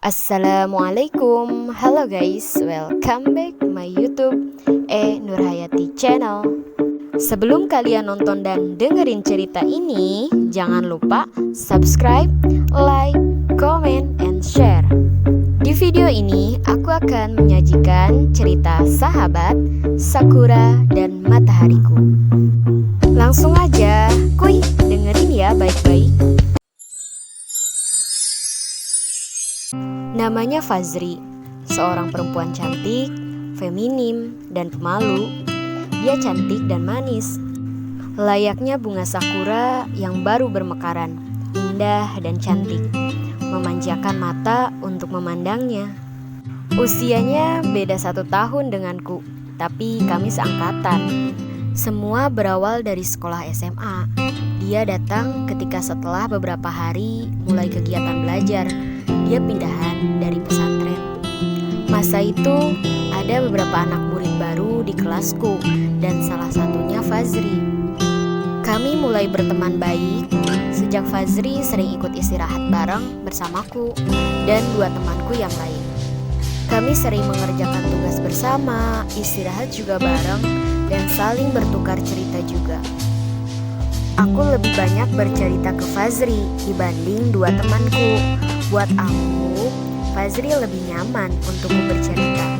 Assalamualaikum, halo guys, welcome back my YouTube Nurhayati channel. Sebelum kalian nonton dan dengerin cerita ini, jangan lupa subscribe, like, comment, and share. Di video ini, aku akan menyajikan cerita sahabat, Sakura, dan matahariku. Langsung aja, kuy, dengerin ya baik-baik. Namanya Fazri, seorang perempuan cantik, feminim, dan pemalu. Dia cantik dan manis, layaknya bunga sakura yang baru bermekaran, indah dan cantik, memanjakan mata untuk memandangnya. Usianya beda 1 tahun denganku, tapi kami seangkatan. Semua berawal dari sekolah SMA. Dia datang ketika setelah beberapa hari mulai kegiatan belajar. Dia pindahan dari pesantren. Masa itu ada beberapa anak murid baru di kelasku dan salah satunya Fazri. Kami mulai berteman baik sejak Fazri sering ikut istirahat bareng bersamaku dan 2 temanku yang lain. Kami sering mengerjakan tugas bersama, istirahat juga bareng, dan saling bertukar cerita juga. Aku lebih banyak bercerita ke Fazri dibanding 2 temanku. Buat aku, Fazri lebih nyaman untukku bercerita.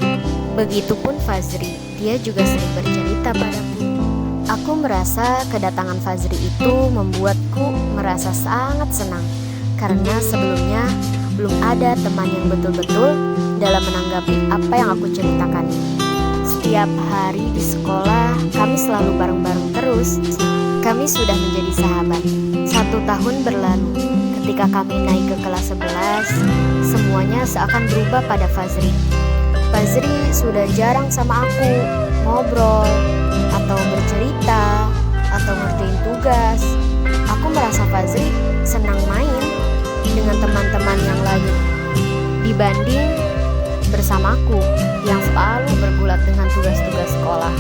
Begitupun Fazri, dia juga sering bercerita padaku. Aku merasa kedatangan Fazri itu membuatku merasa sangat senang, karena sebelumnya belum ada teman yang betul-betul dalam menanggapi apa yang aku ceritakan. Setiap hari di sekolah, kami selalu bareng-bareng terus. Kami sudah menjadi sahabat. 1 tahun berlalu. Ketika kami naik ke kelas 11, semuanya seakan berubah pada Fazri. Fazri sudah jarang sama aku ngobrol, atau bercerita, atau ngerjain tugas. Aku merasa Fazri senang main dengan teman-teman yang lain dibanding bersamaku yang selalu bergulat dengan tugas-tugas sekolah.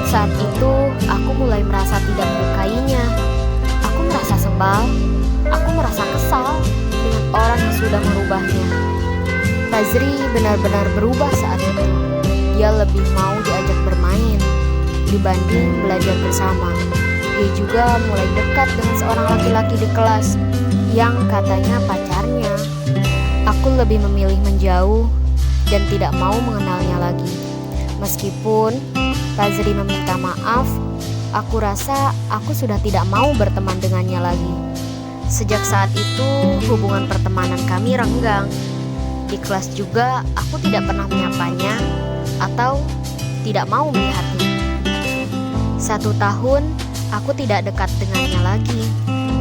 Saat itu, aku mulai merasa tidak menyukainya. Aku merasa sebal. Aku merasa kesal dengan orang yang sudah merubahnya. Fazri benar-benar berubah saat itu. Dia lebih mau diajak bermain dibanding belajar bersama. Dia juga mulai dekat dengan seorang laki-laki di kelas yang katanya pacarnya. Aku lebih memilih menjauh dan tidak mau mengenalnya lagi. Meskipun Fazri meminta maaf, aku rasa aku sudah tidak mau berteman dengannya lagi. Sejak saat itu, hubungan pertemanan kami renggang. Di kelas juga, aku tidak pernah menyapanya atau tidak mau melihatnya. 1 tahun, aku tidak dekat dengannya lagi.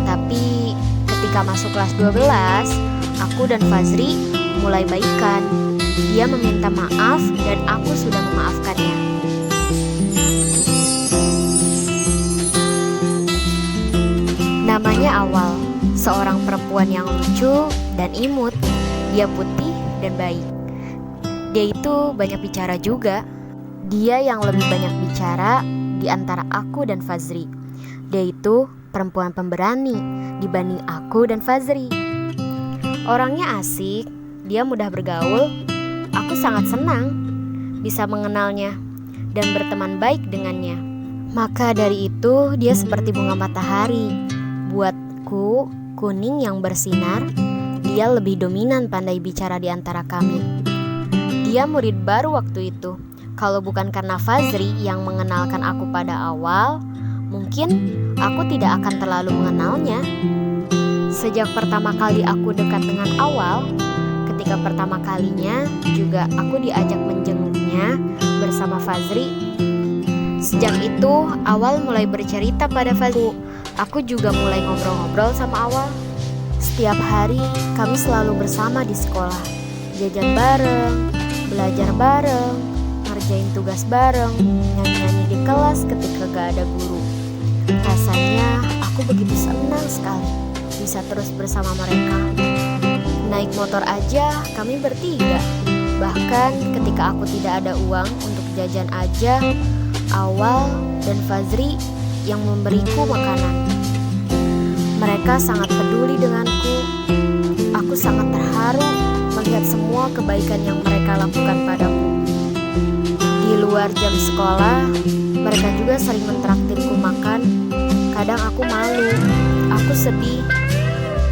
Tapi ketika masuk kelas 12, aku dan Fazri mulai baikan. Dia meminta maaf dan aku sudah memaafkannya. Namanya Awal, seorang perempuan yang lucu dan imut. Dia putih dan baik. Dia itu banyak bicara juga. Dia yang lebih banyak bicara di antara aku dan Fazri. Dia itu perempuan pemberani dibanding aku dan Fazri. Orangnya asik, dia mudah bergaul. Aku sangat senang bisa mengenalnya dan berteman baik dengannya. Maka dari itu, dia seperti bunga matahari. Buatku, kuning yang bersinar. Dia lebih dominan pandai bicara di antara kami. Dia murid baru waktu itu. Kalau bukan karena Fazri yang mengenalkan aku pada awal, mungkin aku tidak akan terlalu mengenalnya. Sejak pertama kali aku dekat dengan Awal, ketika pertama kalinya juga aku diajak menjenguknya bersama Fazri. Sejak itu, Awal mulai bercerita pada Fazri. Aku juga mulai ngobrol-ngobrol sama Awal. Setiap hari kami selalu bersama di sekolah, jajan bareng, belajar bareng, ngerjain tugas bareng, nyanyi-nyanyi di kelas ketika gak ada guru. Rasanya aku begitu senang sekali bisa terus bersama mereka. Naik motor aja kami bertiga. Bahkan ketika aku tidak ada uang untuk jajan aja, Awal dan Fazri yang memberiku makanan. Mereka sangat peduli denganku. Aku sangat terharu melihat melihat semua kebaikan yang mereka lakukan padaku. Di luar jam sekolah, mereka juga sering mentraktirku makan. Kadang aku malu, aku sedih,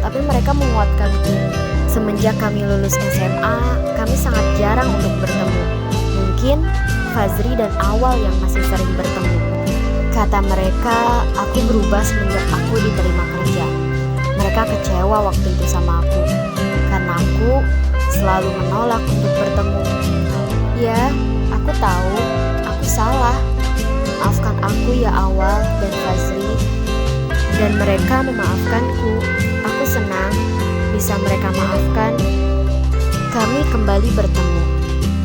tapi mereka menguatkanku. Semenjak kami lulus SMA, kami sangat jarang untuk bertemu. Mungkin Fazri dan Awal yang masih sering bertemu. Kata mereka, aku berubah semenjak aku diterima kerja. Mereka kecewa waktu itu sama aku, karena aku selalu menolak untuk bertemu. Ya, aku tahu, aku salah. Maafkan aku ya Awal dan Fazri. Dan mereka memaafkanku. Aku senang bisa mereka maafkan. Kami kembali bertemu.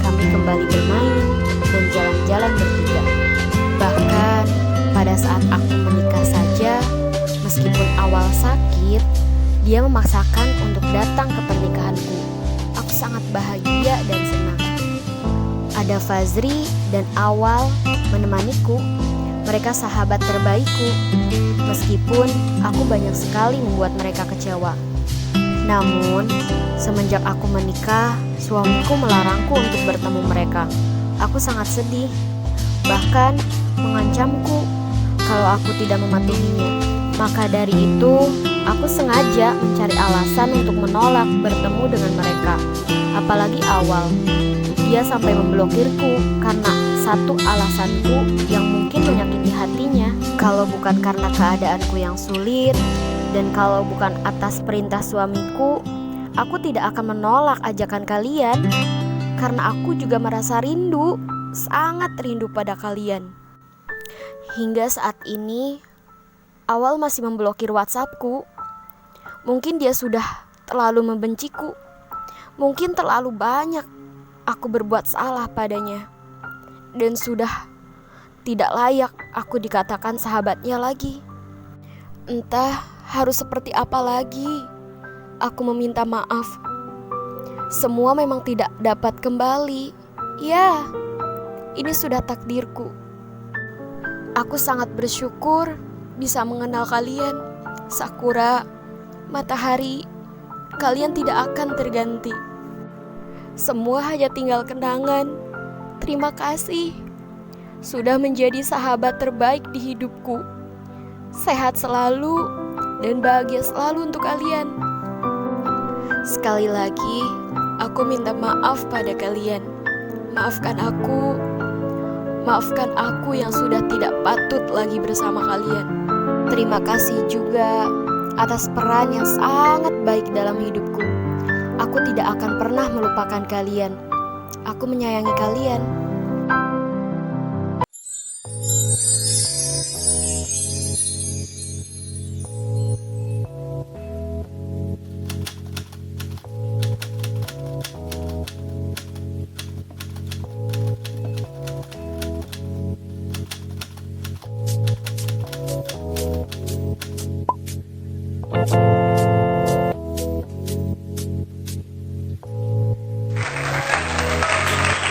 Kami kembali bermain dan jalan-jalan bertiga. Bahkan pada saat aku menikah saja, meskipun Awal sakit, dia memaksakan untuk datang ke pernikahanku. Aku sangat bahagia dan senang. Ada Fazri dan Awal menemaniku. Mereka sahabat terbaikku. Meskipun aku banyak sekali membuat mereka kecewa. Namun, semenjak aku menikah, suamiku melarangku untuk bertemu mereka. Aku sangat sedih. Bahkan mengancamku kalau aku tidak mematuhinya. Maka dari itu, aku sengaja mencari alasan untuk menolak bertemu dengan mereka. Apalagi Awal. Dia sampai memblokirku karena satu alasanku yang mungkin menyakiti hatinya. Kalau bukan karena keadaanku yang sulit, dan kalau bukan atas perintah suamiku, aku tidak akan menolak ajakan kalian. Karena aku juga merasa rindu, sangat rindu pada kalian. Hingga saat ini, Awal masih memblokir WhatsAppku. Mungkin dia sudah terlalu membenciku. Mungkin terlalu banyak aku berbuat salah padanya. Dan sudah tidak layak aku dikatakan sahabatnya lagi. Entah harus seperti apa lagi aku meminta maaf. Semua memang tidak dapat kembali. Ya, ini sudah takdirku. Aku sangat bersyukur bisa mengenal kalian. Sakura, matahari, kalian tidak akan terganti. Semua hanya tinggal kenangan. Terima kasih sudah menjadi sahabat terbaik di hidupku. Sehat selalu dan bahagia selalu untuk kalian. Sekali lagi, aku minta maaf pada kalian. Maafkan aku yang sudah tidak patut lagi bersama kalian. Terima kasih juga atas peran yang sangat baik dalam hidupku. Aku tidak akan pernah melupakan kalian. Aku menyayangi kalian.